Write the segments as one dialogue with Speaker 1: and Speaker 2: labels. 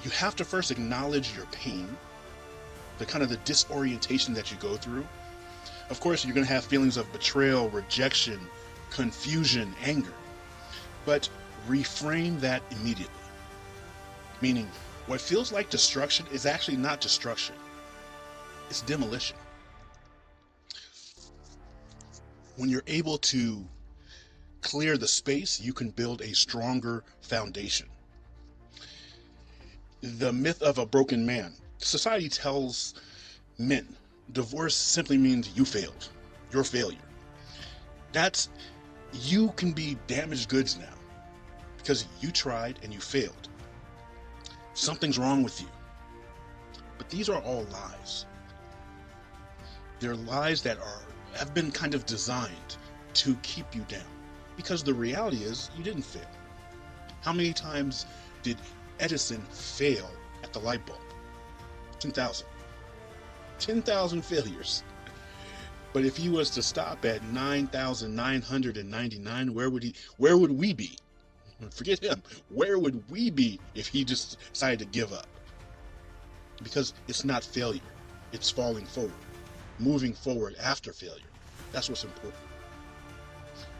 Speaker 1: You have to first acknowledge your pain, the kind of the disorientation that you go through. Of course, you're going to have feelings of betrayal, rejection, confusion, anger, but reframe that immediately. Meaning, what feels like destruction is actually not destruction. It's demolition. When you're able to clear the space, you can build a stronger foundation. The myth of a broken man. Society tells men divorce simply means you failed. You're a failure. You can be damaged goods now because you tried and you failed. Something's wrong with you. But these are all lies. They're lies that have been kind of designed to keep you down, because the reality is you didn't fail. How many times did Edison fail at the light bulb? 10,000. 10,000 failures. But if he was to stop at 9,999, where would we be? Forget him. Where would we be if he just decided to give up? Because it's not failure. It's falling forward. Moving forward after failure. That's what's important.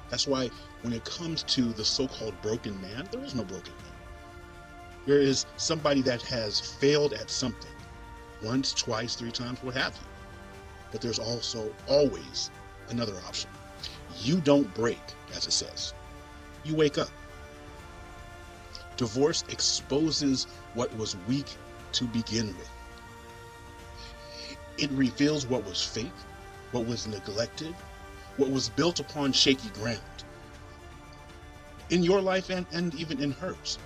Speaker 1: That's why when it comes to the so-called broken man, there is no broken man. There is somebody that has failed at something. Once, twice, 3 times, what have you. But there's also always another option. You don't break, as it says. You wake up. Divorce exposes what was weak to begin with. It reveals what was fake, what was neglected, what was built upon shaky ground. In your life and even in hers.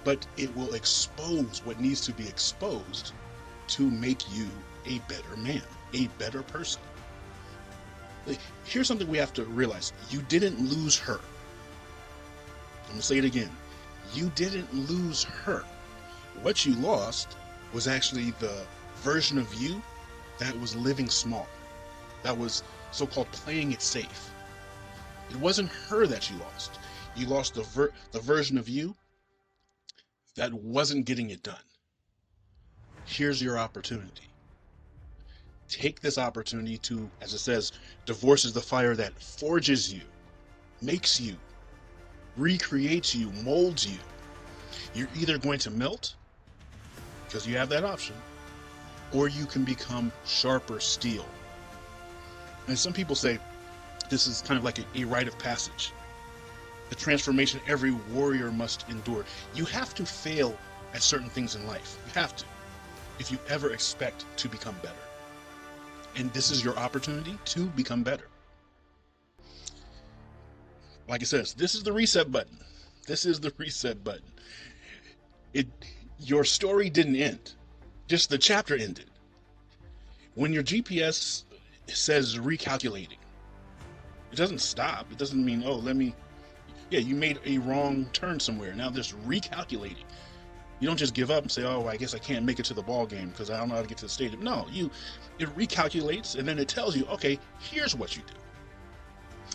Speaker 1: But it will expose what needs to be exposed to make you a better man, a better person. Here's something we have to realize. You didn't lose her. I'm going to say it again. You didn't lose her. What you lost was actually the version of you that was living small, that was so-called playing it safe. It wasn't her that you lost. You lost the version of you that wasn't getting it done. Here's your opportunity. Take this opportunity to, as it says, divorce is the fire that forges you, makes you, recreates you, molds you. You're either going to melt, because you have that option, or you can become sharper steel. And some people say this is kind of like a rite of passage. The transformation every warrior must endure. You have to fail at certain things in life. You have to, if you ever expect to become better. And this is your opportunity to become better. Like it says, this is the reset button. This is the reset button. Your story didn't end. Just the chapter ended. When your GPS says recalculating, it doesn't stop. It doesn't mean, oh, you made a wrong turn somewhere. Now there's recalculating. You don't just give up and say, oh, I guess I can't make it to the ball game because I don't know how to get to the stadium. No, it recalculates, and then it tells you, okay, here's what you do.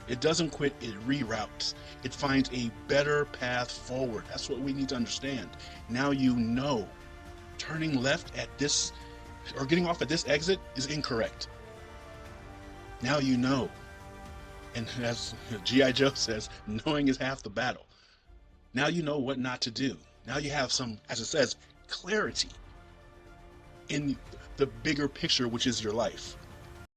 Speaker 1: It doesn't quit, it reroutes. It finds a better path forward. That's what we need to understand. Now you know turning left at this, or getting off at this exit is incorrect. Now you know. And as G.I. Joe says, knowing is half the battle. Now you know what not to do. Now you have some, as it says, clarity in the bigger picture, which is your life.